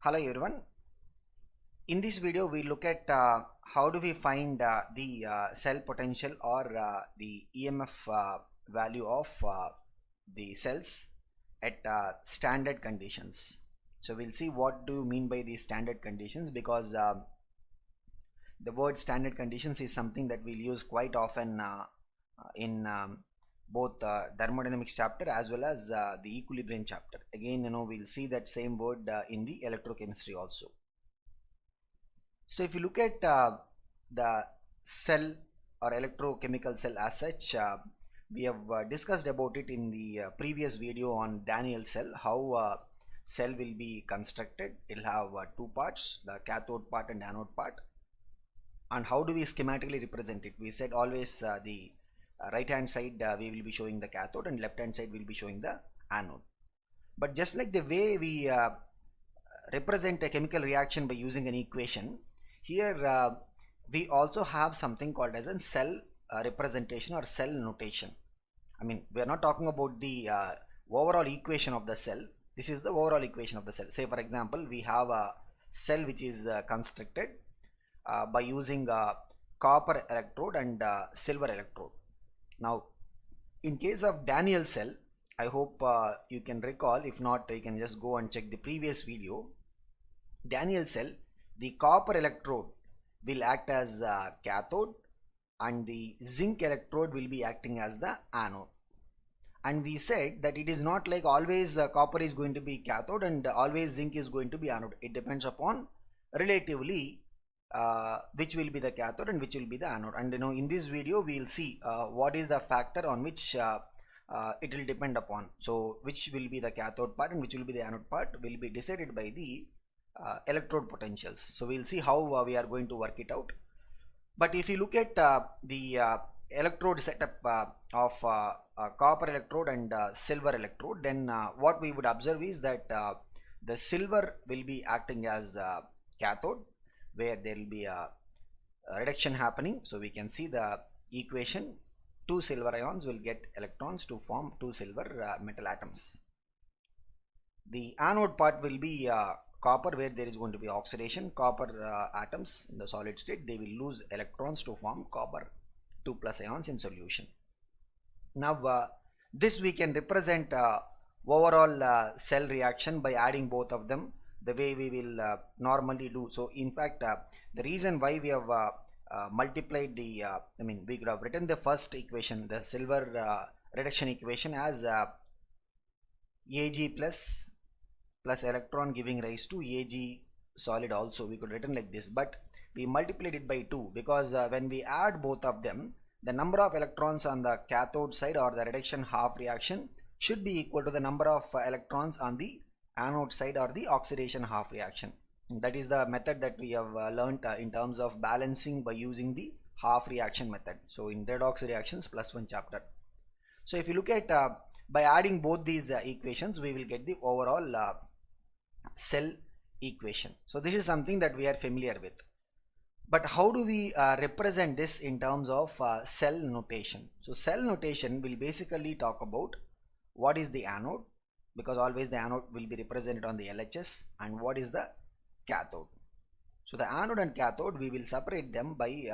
Hello everyone. In this video we look at how do we find the cell potential or the EMF value of the cells at standard conditions. So we'll see what do you mean by these standard conditions, because the word standard conditions is something that we'll use quite often in both thermodynamics chapter as well as the equilibrium chapter. Again, we'll see that same word in the electrochemistry also. So if you look at the cell or electrochemical cell as such, we have discussed about it in the previous video on Daniell cell, how cell will be constructed. It will have two parts, the cathode part and anode part. And how do we schematically represent it? We said always the right hand side we will be showing the cathode and left hand side will be showing the anode. But just like the way we represent a chemical reaction by using an equation, here we also have something called as a cell representation or cell notation. I mean, we are not talking about the overall equation of the cell. This is the overall equation of the cell. Say for example, we have a cell which is constructed by using a copper electrode and silver electrode. Now in case of Daniell cell, I hope you can recall. If not, you can just go and check the previous video. Daniell cell, the copper electrode will act as a cathode and the zinc electrode will be acting as the anode. And we said that it is not like always copper is going to be cathode and always zinc is going to be anode. It depends upon relatively which will be the cathode and which will be the anode. And in this video we will see what is the factor on which it will depend upon. So which will be the cathode part and which will be the anode part will be decided by the electrode potentials. So we'll see how we are going to work it out. But if you look at the electrode setup of copper electrode and silver electrode, then what we would observe is that the silver will be acting as cathode, where there will be a reduction happening. So we can see the equation: two silver ions will get electrons to form two silver metal atoms. The anode part will be copper, where there is going to be oxidation. Copper atoms in the solid state, they will lose electrons to form copper 2+ ions in solution. Now this we can represent overall cell reaction by adding both of them the way we will normally do. So in fact the reason why we have multiplied the we could have written the first equation, the silver reduction equation, as Ag plus electron giving rise to Ag solid also. We could written like this, but we multiplied it by 2 because when we add both of them, the number of electrons on the cathode side or the reduction half reaction should be equal to the number of electrons on the anode side or the oxidation half reaction. That is the method that we have learnt in terms of balancing by using the half reaction method. So in redox reactions +1 chapter. So if you look at by adding both these equations, we will get the overall cell equation. So this is something that we are familiar with. But how do we represent this in terms of cell notation? So cell notation will basically talk about what is the anode, because always the anode will be represented on the LHS, and what is the cathode. So the anode and cathode, we will separate them by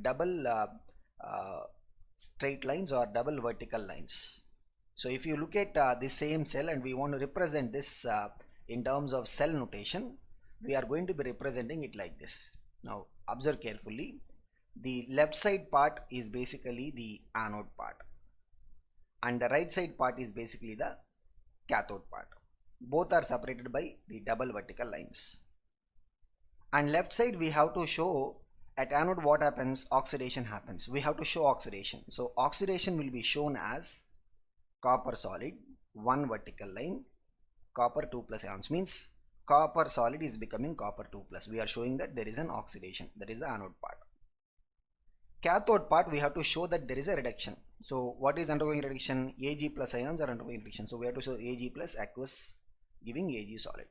double straight lines or double vertical lines. So if you look at the same cell and we want to represent this in terms of cell notation, we are going to be representing it like this. Now observe carefully. The left side part is basically the anode part and the right side part is basically the cathode part. Both are separated by the double vertical lines. And left side we have to show at anode what happens? Oxidation happens. We have to show oxidation. So oxidation will be shown as copper solid, one vertical line, copper 2+ ions, means copper solid is becoming copper 2+. We are showing that there is an oxidation. That is the anode part. Cathode part, we have to show that there is a reduction. So what is undergoing reduction? Ag+ ions are undergoing reduction. So we have to show Ag+ aqueous giving Ag solid.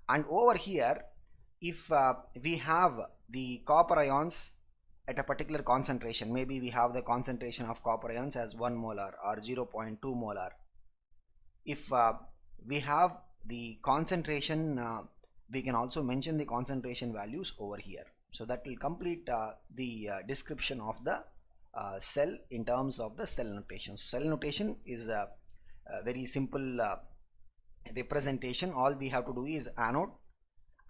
And over here, if we have the copper ions at a particular concentration, maybe we have the concentration of copper ions as 1 molar or 0.2 molar. If we have the concentration we can also mention the concentration values over here. So that will complete the description of the cell in terms of the cell notation. So cell notation is a very simple representation. All we have to do is anode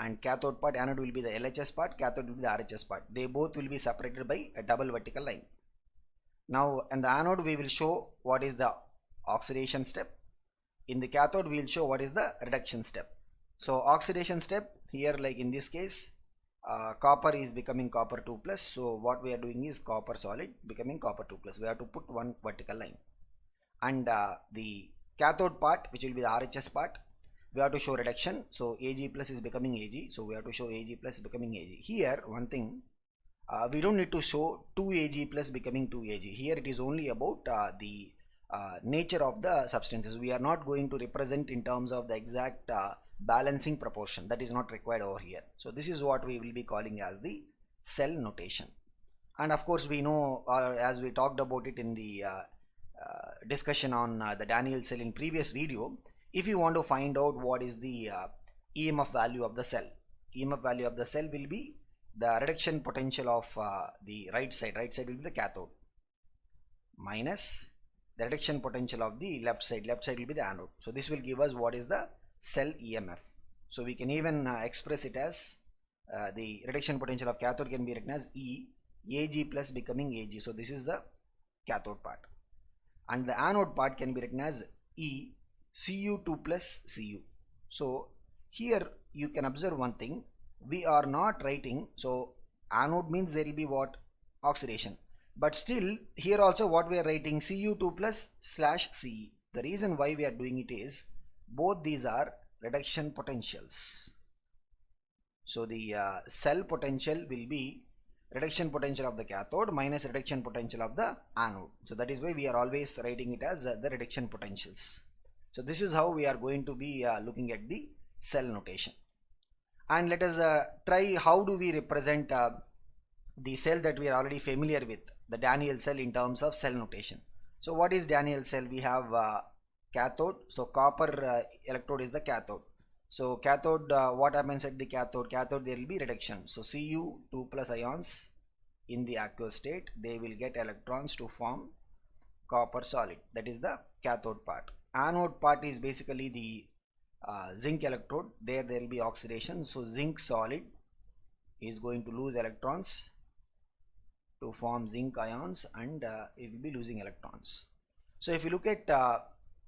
and cathode part. Anode will be the LHS part, cathode will be the RHS part. They both will be separated by a double vertical line. Now in the anode we will show what is the oxidation step. In the cathode we will show what is the reduction step. So oxidation step here, like in this case, copper is becoming copper 2 plus. So what we are doing is copper solid becoming copper 2 plus. We have to put one vertical line. And the cathode part, which will be the RHS part, we have to show reduction. So Ag plus is becoming Ag. So we have to show Ag plus becoming Ag. Here one thing, we don't need to show 2Ag plus becoming 2Ag. Here it is only about the nature of the substances. We are not going to represent in terms of the exact balancing proportion. That is not required over here. So this is what we will be calling as the cell notation. And of course we know, as we talked about it in the discussion on the Daniell cell in previous video, if you want to find out what is the EMF value of the cell, EMF value of the cell will be the reduction potential of the right side will be the cathode, minus the reduction potential of the left side will be the anode. So this will give us what is the cell EMF. So we can even express it as the reduction potential of cathode can be written as E, Ag plus becoming Ag. So this is the cathode part. And the anode part can be written as E, Cu2 plus Cu. So here you can observe one thing, we are not writing, so anode means there will be what? Oxidation. But still here also what we are writing, Cu2 plus slash Ce. The reason why we are doing it is both these are reduction potentials. So the cell potential will be reduction potential of the cathode minus reduction potential of the anode. So that is why we are always writing it as the reduction potentials. So this is how we are going to be looking at the cell notation. And let us try how do we represent the cell that we are already familiar with, the Daniell cell, in terms of cell notation. So what is Daniell cell? We have cathode. So copper electrode is the cathode. So cathode, what happens at the cathode? Cathode there will be reduction. So Cu2 plus ions in the aqueous state, they will get electrons to form copper solid. That is the cathode part. Anode part is basically the zinc electrode. There will be oxidation. So zinc solid is going to lose electrons to form zinc ions, and it will be losing electrons. So if you look at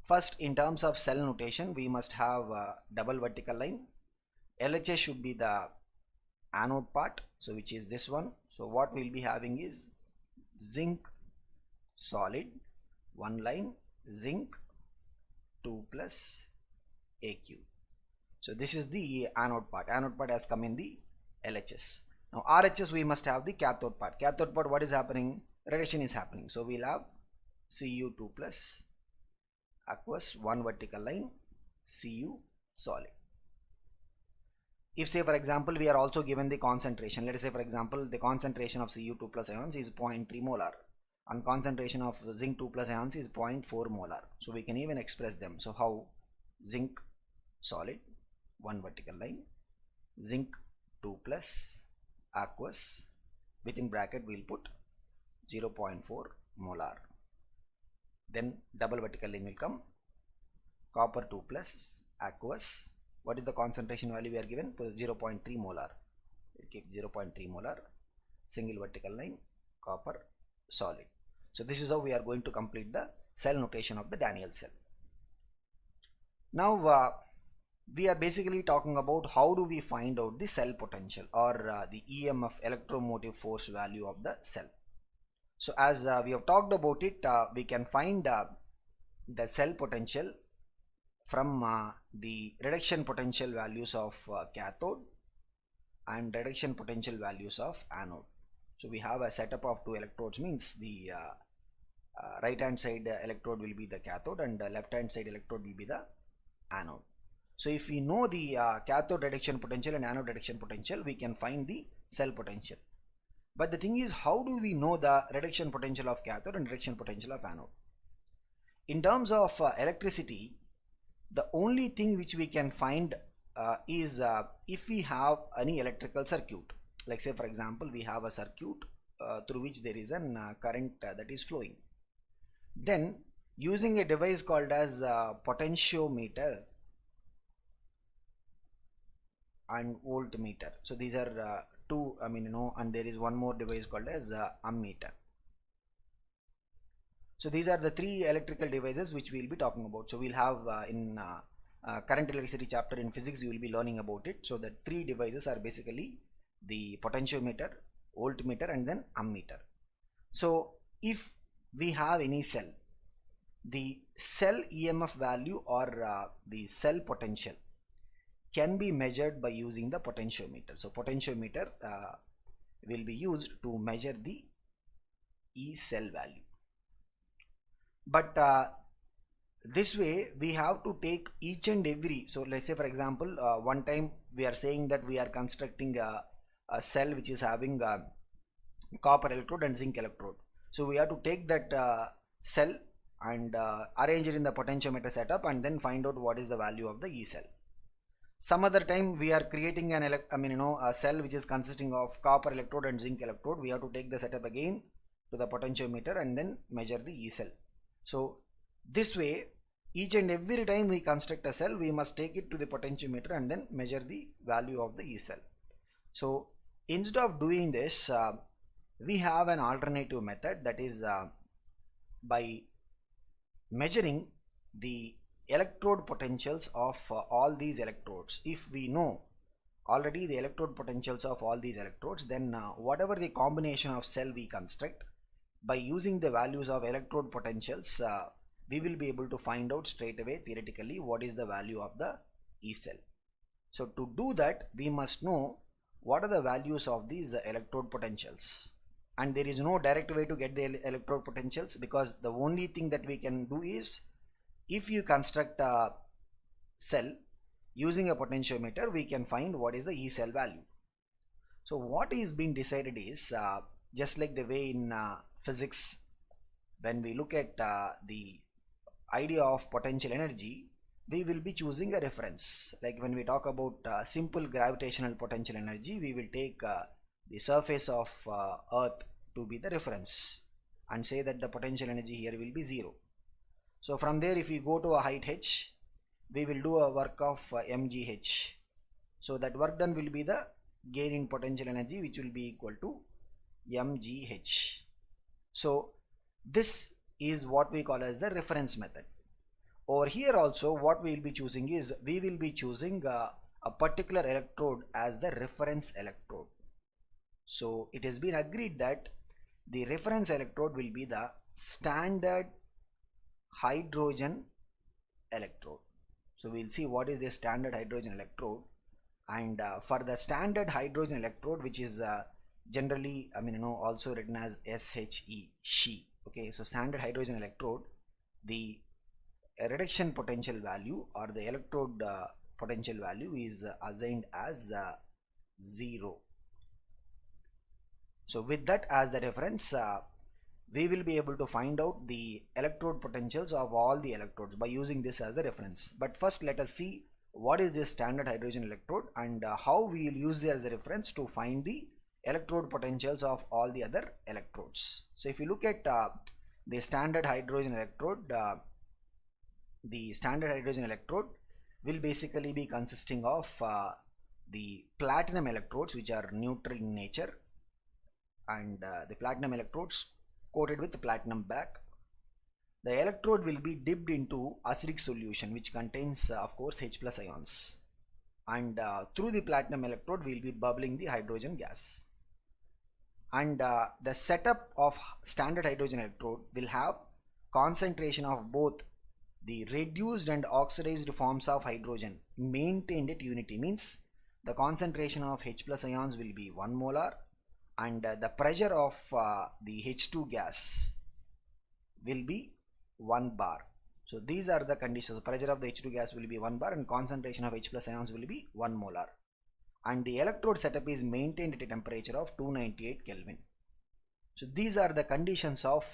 first in terms of cell notation, we must have a double vertical line. LHS should be the anode part, so which is this one. So what we will be having is zinc solid, one line, zinc 2 plus Aq. So this is the anode part. Anode part has come in the LHS. Now RHS we must have the cathode part. Cathode part, what is happening? Reduction is happening. So we'll have Cu2 plus aqueous, one vertical line, Cu solid. If say for example we are also given the concentration, let us say for example the concentration of Cu2 plus ions is 0.3 molar and concentration of zinc 2 plus ions is 0.4 molar. So we can even express them. So how? Zinc solid, one vertical line, zinc 2 plus aqueous, within bracket we will put 0.4 molar. Then double vertical line will come, copper 2 plus aqueous. What is the concentration value we are given? 0.3 molar. We keep 0.3 molar, single vertical line, copper solid. So this is how we are going to complete the cell notation of the Daniell cell. Now we are basically talking about how do we find out the cell potential or the EMF, electromotive force value of the cell. So as we have talked about it, we can find the cell potential from the reduction potential values of cathode and reduction potential values of anode. So we have a setup of two electrodes, means the right hand side electrode will be the cathode and the left hand side electrode will be the anode. So if we know the cathode reduction potential and anode reduction potential, we can find the cell potential. But the thing is, how do we know the reduction potential of cathode and reduction potential of anode? In terms of electricity, the only thing which we can find is if we have any electrical circuit, like say for example we have a circuit through which there is an current that is flowing, then using a device called as potentiometer and voltmeter. So these are two, and there is one more device called as ammeter. So these are the three electrical devices which we will be talking about. So we'll have in current electricity chapter in physics you will be learning about it. So the three devices are basically the potentiometer, voltmeter and then ammeter. So if we have any cell, the cell EMF value or the cell potential can be measured by using the potentiometer. So potentiometer will be used to measure the E cell value. But this way we have to take each and every, so let's say for example one time we are saying that we are constructing a cell which is having copper electrode and zinc electrode. So we have to take that cell and arrange it in the potentiometer setup and then find out what is the value of the E cell. Some other time we are creating an a cell which is consisting of copper electrode and zinc electrode. We have to take the setup again to the potentiometer and then measure the E cell. So this way each and every time we construct a cell we must take it to the potentiometer and then measure the value of the E cell. So instead of doing this we have an alternative method, that is by measuring the electrode potentials of all these electrodes. If we know already the electrode potentials of all these electrodes, then whatever the combination of cell we construct, by using the values of electrode potentials we will be able to find out straight away theoretically what is the value of the E cell. So to do that we must know what are the values of these electrode potentials, and there is no direct way to get the electrode potentials, because the only thing that we can do is, if you construct a cell using a potentiometer, we can find what is the E cell value. So what is being decided is just like the way in physics, when we look at the idea of potential energy, we will be choosing a reference. Like when we talk about simple gravitational potential energy, we will take the surface of earth to be the reference and say that the potential energy here will be 0. So from there if we go to a height h, we will do a work of mgh. So that work done will be the gain in potential energy, which will be equal to mgh. So this is what we call as the reference method. Over here also what we will be choosing is, we will be choosing a particular electrode as the reference electrode. So it has been agreed that the reference electrode will be the standard hydrogen electrode. So we'll see what is the standard hydrogen electrode, and for the standard hydrogen electrode, which is generally also written as SHE, she. Okay, so standard hydrogen electrode, the reduction potential value or the electrode potential value is assigned as 0. So with that as the reference, we will be able to find out the electrode potentials of all the electrodes by using this as a reference. But first let us see what is this standard hydrogen electrode and how we will use it as a reference to find the electrode potentials of all the other electrodes. So if you look at the standard hydrogen electrode, will basically be consisting of the platinum electrodes, which are neutral in nature, and the platinum electrodes coated with platinum back. The electrode will be dipped into acidic solution which contains of course H+ ions, and through the platinum electrode we will be bubbling the hydrogen gas. And the setup of standard hydrogen electrode will have concentration of both the reduced and oxidized forms of hydrogen maintained at unity. Means the concentration of H+ ions will be 1 molar and the pressure of the H2 gas will be 1 bar. So these are the conditions. The pressure of the H2 gas will be 1 bar and concentration of H+ ions will be 1 molar. And the electrode setup is maintained at a temperature of 298 Kelvin. So these are the conditions of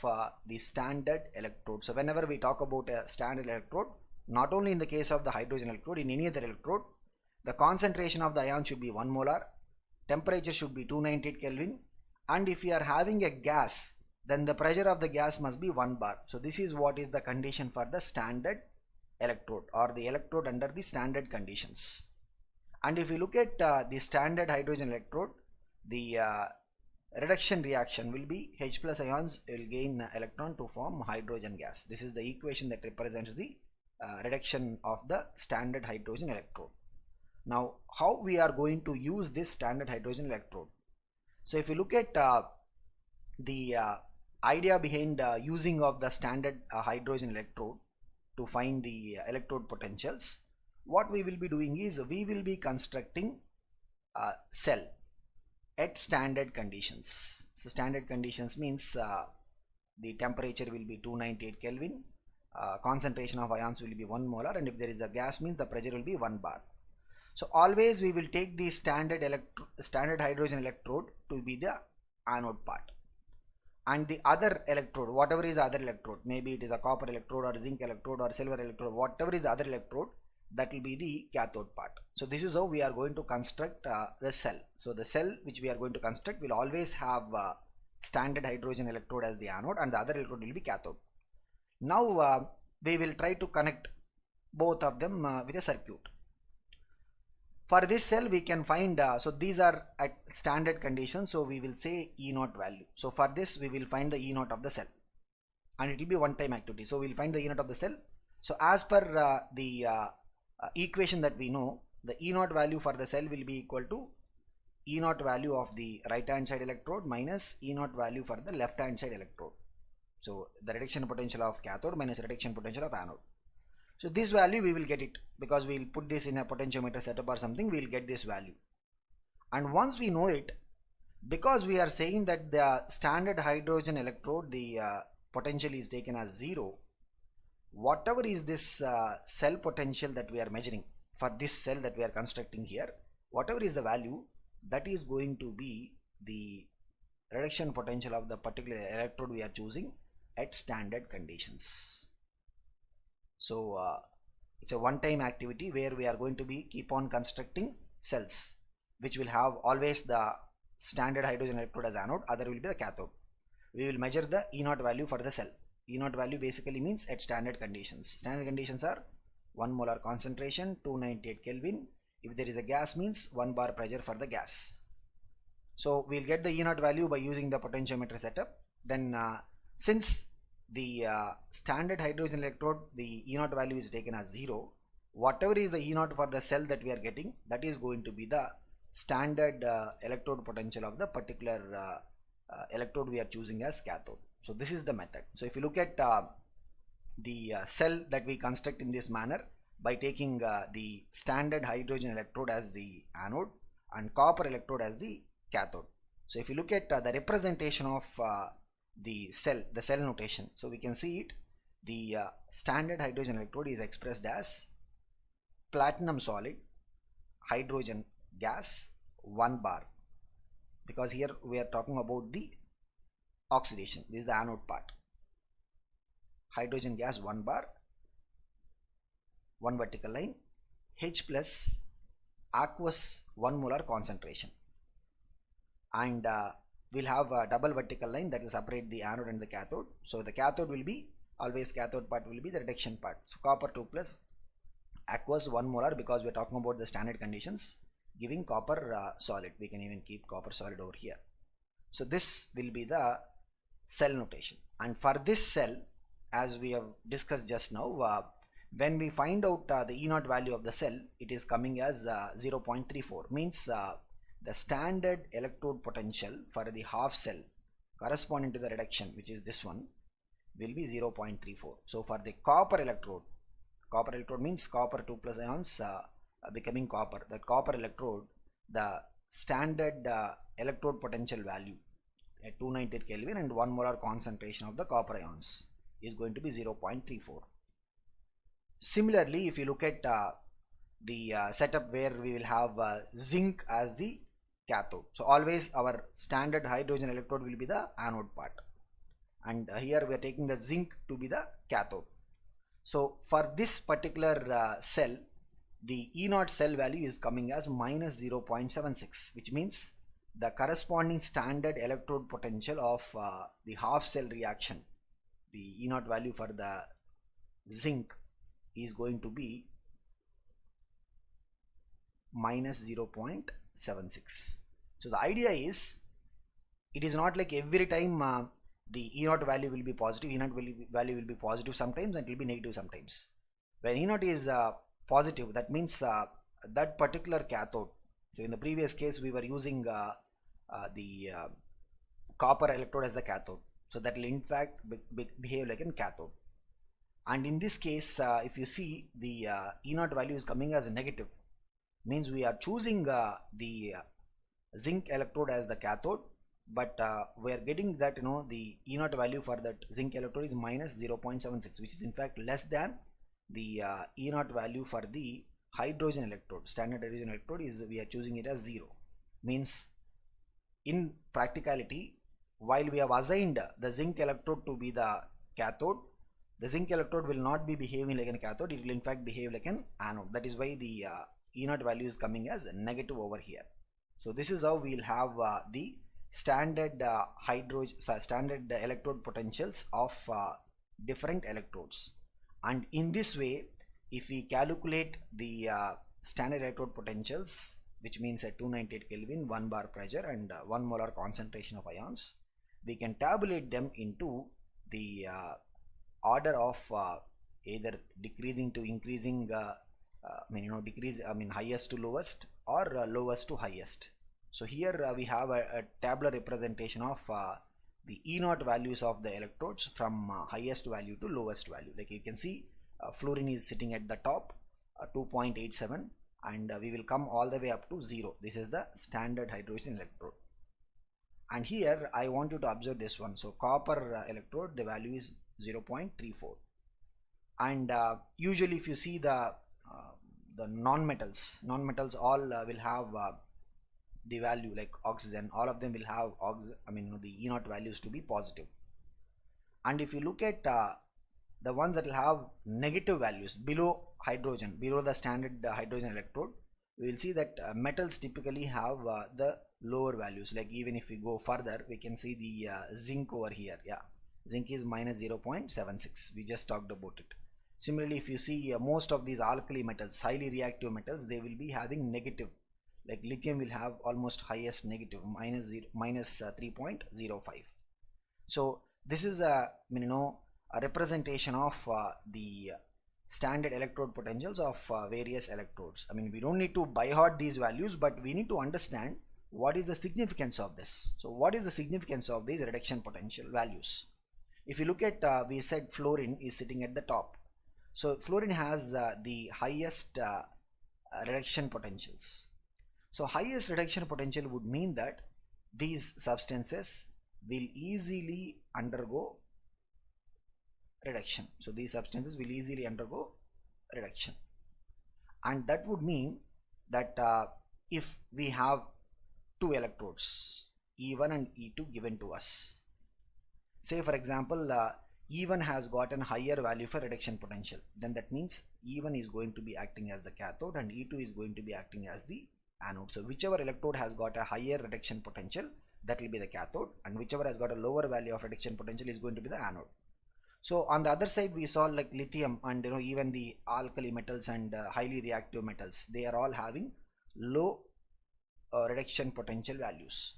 the standard electrode. So whenever we talk about a standard electrode, not only in the case of the hydrogen electrode, in any other electrode, the concentration of the ion should be 1 molar, temperature should be 298 Kelvin, and if we are having a gas, then the pressure of the gas must be 1 bar. So this is what is the condition for the standard electrode, or the electrode under the standard conditions. And if you look at the standard hydrogen electrode, the reduction reaction will be H plus ions will gain electron to form hydrogen gas. This is the equation that represents the reduction of the standard hydrogen electrode. Now, how we are going to use this standard hydrogen electrode? So if you look at the idea behind using of the standard hydrogen electrode to find the electrode potentials, what we will be doing is we will be constructing a cell at standard conditions. So standard conditions means the temperature will be 298 Kelvin, concentration of ions will be 1 molar, and if there is a gas means the pressure will be 1 bar. So always we will take the standard hydrogen electrode to be the anode part, and the other electrode, whatever is the other electrode, maybe it is a copper electrode or zinc electrode or silver electrode, whatever is the other electrode, that will be the cathode part. So this is how we are going to construct the cell. So the cell which we are going to construct will always have standard hydrogen electrode as the anode, and the other electrode will be cathode. Now we will try to connect both of them with a circuit. For this cell we can find, so these are at standard conditions, so we will say E0 value. So for this we will find the E0 of the cell, and it will be one time activity. So we will find the E0 of the cell. So as per the equation that we know, the E0 value for the cell will be equal to E0 value of the right hand side electrode minus E0 value for the left hand side electrode. So the reduction potential of cathode minus reduction potential of anode. So this value we will get it because we will put this in a potentiometer setup or something, we will get this value. And once we know it, because we are saying that the standard hydrogen electrode, the potential is taken as 0, whatever is this cell potential that we are measuring for this cell that we are constructing here, whatever is the value, that is going to be the reduction potential of the particular electrode we are choosing at standard conditions. So it's a one-time activity where we are going to be keep on constructing cells which will have always the standard hydrogen electrode as anode, other will be the cathode. We will measure the E0 value for the cell. E0 value basically means at standard conditions. Standard conditions are 1 molar concentration, 298 Kelvin. If there is a gas means 1 bar pressure for the gas. So we'll get the E0 value by using the potentiometer setup. Then since the standard hydrogen electrode, the E0 value is taken as 0, whatever is the E0 for the cell that we are getting, that is going to be the standard electrode potential of the particular electrode we are choosing as cathode. So this is the method. So if you look at the cell that we construct in this manner by taking the standard hydrogen electrode as the anode and copper electrode as the cathode. So if you look at the representation of the cell notation, so we can see it, the standard hydrogen electrode is expressed as platinum solid, hydrogen gas, 1 bar, because here we are talking about the oxidation. This is the anode part. Hydrogen gas 1 bar, 1 vertical line, H plus aqueous 1 molar concentration, and we'll have a double vertical line that will separate the anode and the cathode. So the cathode will be always, cathode part will be the reduction part. So copper 2 plus aqueous 1 molar, because we are talking about the standard conditions, giving copper solid. We can even keep copper solid over here. So this will be the cell notation. And for this cell, as we have discussed just now, when we find out the E0 value of the cell, it is coming as 0.34, means the standard electrode potential for the half cell corresponding to the reduction, which is this one, will be 0.34. So for the copper electrode means copper 2 plus ions becoming copper. That copper electrode, the standard electrode potential value at 298 Kelvin and 1 molar concentration of the copper ions is going to be 0.34. Similarly, if you look at the setup where we will have zinc as the cathode, so always our standard hydrogen electrode will be the anode part, and here we are taking the zinc to be the cathode. So for this particular cell, the E naught cell value is coming as minus 0.76, which means the corresponding standard electrode potential of the half cell reaction, the E naught value for the zinc is going to be minus 0.76. So the idea is, it is not like every time the E naught value will be positive, E naught value will be positive sometimes and it will be negative sometimes. When E naught is positive, that means that particular cathode. So in the previous case we were using the copper electrode as the cathode, so that will in fact behave like a cathode. And in this case, if you see, the E naught value is coming as a negative, means we are choosing the zinc electrode as the cathode, but we are getting that the E naught value for that zinc electrode is minus 0.76, which is in fact less than the E naught value for the hydrogen electrode. Standard hydrogen electrode is, we are choosing it as 0. Means in practicality, while we have assigned the zinc electrode to be the cathode, the zinc electrode will not be behaving like a cathode, it will in fact behave like an anode. That is why the E naught value is coming as negative over here. So this is how we will have the standard standard electrode potentials of different electrodes. And in this way, if we calculate the standard electrode potentials, which means at 298 Kelvin, 1 bar pressure and 1 molar concentration of ions, we can tabulate them into the order of either decreasing to increasing, highest to lowest, or lowest to highest. So here we have a tabular representation of the E naught values of the electrodes from highest value to lowest value. Like you can see, fluorine is sitting at the top, 2.87, and we will come all the way up to 0. This is the standard hydrogen electrode. And here I want you to observe this one. So copper electrode, the value is 0.34, and usually if you see the non-metals all will have the value, like oxygen, all of them will have the E naught values to be positive. And if you look at the ones that will have negative values below hydrogen, below the standard hydrogen electrode, we will see that metals typically have the lower values. Like even if we go further, we can see the zinc over here. Yeah, zinc is minus 0.76. We just talked about it. Similarly, if you see most of these alkali metals, highly reactive metals, they will be having negative. Like lithium will have almost highest negative, minus 3.05. So this is a representation of the standard electrode potentials of various electrodes. We don't need to by heart these values, but we need to understand what is the significance of this. So what is the significance of these reduction potential values? If you look at, we said fluorine is sitting at the top. So fluorine has the highest reduction potentials. So highest reduction potential would mean that these substances will easily undergo reduction. So these substances will easily undergo reduction, and that would mean that if we have two electrodes, E1 and E2, given to us, say for example E1 has got a higher value for reduction potential, then that means E1 is going to be acting as the cathode and E2 is going to be acting as the anode. So whichever electrode has got a higher reduction potential, that will be the cathode, and whichever has got a lower value of reduction potential is going to be the anode. So on the other side, we saw like lithium and even the alkali metals and highly reactive metals, they are all having low reduction potential values.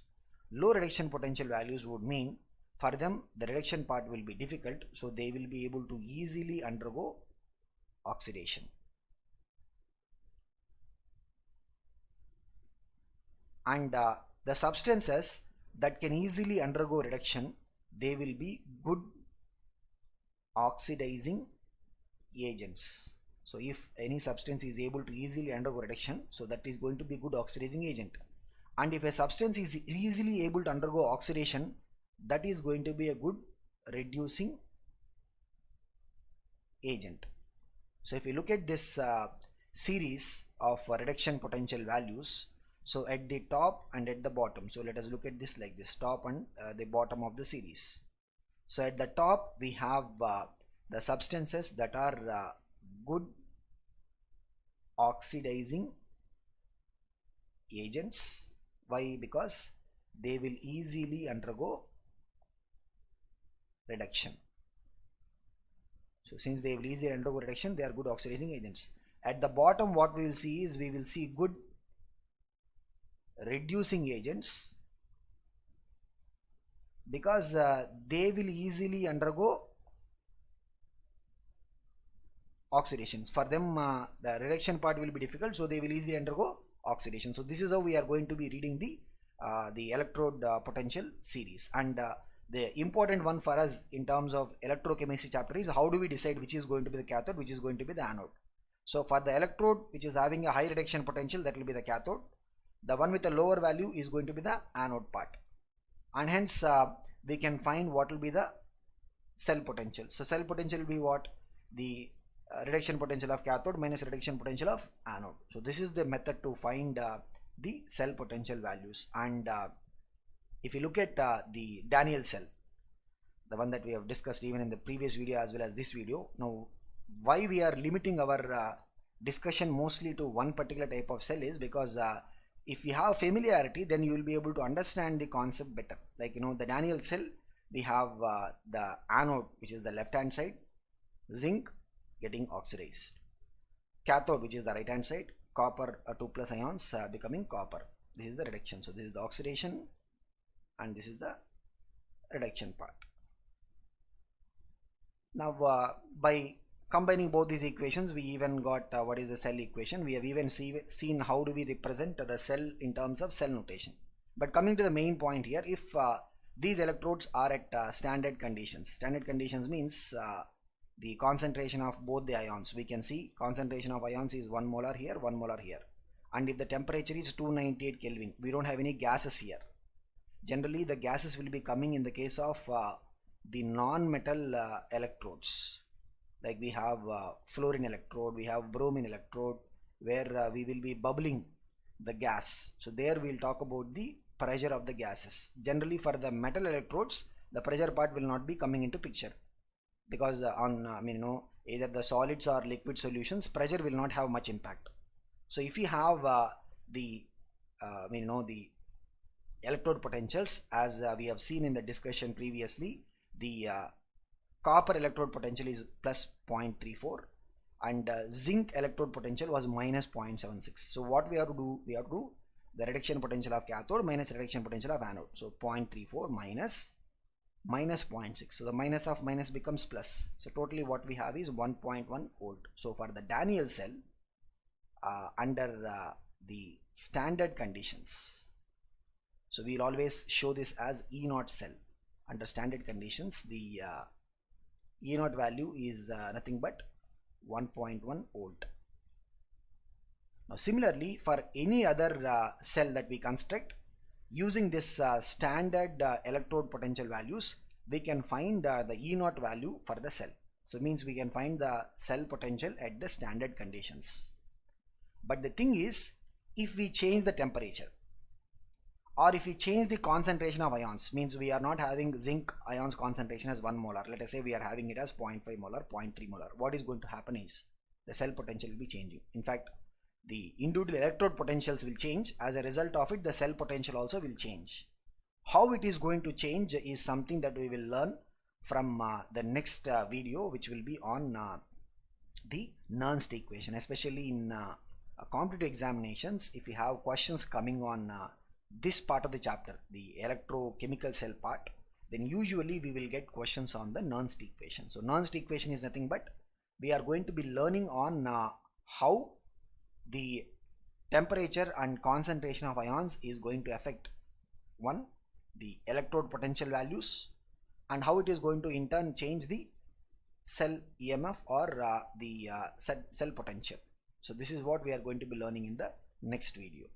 Low reduction potential values would mean for them the reduction part will be difficult, so they will be able to easily undergo oxidation. And the substances that can easily undergo reduction, they will be good oxidizing agents. So if any substance is able to easily undergo reduction, so that is going to be good oxidizing agent. And if a substance is easily able to undergo oxidation, that is going to be a good reducing agent. So if you look at this series of reduction potential values, so at the top and at the bottom, so let us look at this like this, top and the bottom of the series. So at the top we have the substances that are good oxidizing agents. Why? Because they will easily undergo reduction. So since they will easily undergo reduction, they are good oxidizing agents. At the bottom, what we will see is we will see good reducing agents, because they will easily undergo oxidations. For them, the reduction part will be difficult, so they will easily undergo oxidation. So this is how we are going to be reading the electrode potential series. And the important one for us in terms of electrochemistry chapter is how do we decide which is going to be the cathode, which is going to be the anode. So for the electrode which is having a high reduction potential, that will be the cathode. The one with a lower value is going to be the anode part, and hence we can find what will be the cell potential. So cell potential will be what? The reduction potential of cathode minus reduction potential of anode. So this is the method to find the cell potential values. And if you look at the Daniell cell, the one that we have discussed even in the previous video as well as this video, now why we are limiting our discussion mostly to one particular type of cell is because if you have familiarity, then you will be able to understand the concept better. Like, you know, the Daniell cell, we have the anode, which is the left hand side, zinc getting oxidized, cathode, which is the right hand side, copper 2+ ions becoming copper. This is the reduction. So this is the oxidation and this is the reduction part. Now by combining both these equations, we even got what is the cell equation. We have even seen how do we represent the cell in terms of cell notation. But coming to the main point here, if these electrodes are at standard conditions. Standard conditions means the concentration of both the ions. We can see concentration of ions is 1 molar here, 1 molar here. And if the temperature is 298 Kelvin, we don't have any gases here. Generally, the gases will be coming in the case of the non-metal electrodes. Like we have fluorine electrode, we have bromine electrode, where we will be bubbling the gas. So there we will talk about the pressure of the gases. Generally for the metal electrodes, the pressure part will not be coming into picture, because either the solids or liquid solutions, pressure will not have much impact. So if you have the electrode potentials, as we have seen in the discussion previously, the copper electrode potential is plus 0.34 and zinc electrode potential was minus 0.76. So what we have to do, we have to do the reduction potential of cathode minus reduction potential of anode. So 0.34 minus 0.6. So the minus of minus becomes plus. So totally what we have is 1.1 volt. So for the Daniell cell, under the standard conditions, so we will always show this as E0 cell. Under standard conditions, the E0 value is nothing but 1.1 volt. Now similarly, for any other cell that we construct, using this standard electrode potential values, we can find the E0 value for the cell. So it means we can find the cell potential at the standard conditions. But the thing is, if we change the temperature, or if we change the concentration of ions, means we are not having zinc ions concentration as 1 molar. Let us say we are having it as 0.5 molar, 0.3 molar. What is going to happen is the cell potential will be changing. In fact, the individual electrode potentials will change. As a result of it, the cell potential also will change. How it is going to change is something that we will learn from the next video, which will be on the Nernst equation. Especially in competitive examinations, if you have questions coming on this part of the chapter, the electrochemical cell part, then usually we will get questions on the Nernst equation. So Nernst equation is nothing but we are going to be learning on how the temperature and concentration of ions is going to affect the electrode potential values, and how it is going to in turn change the cell EMF or the cell potential. So this is what we are going to be learning in the next video.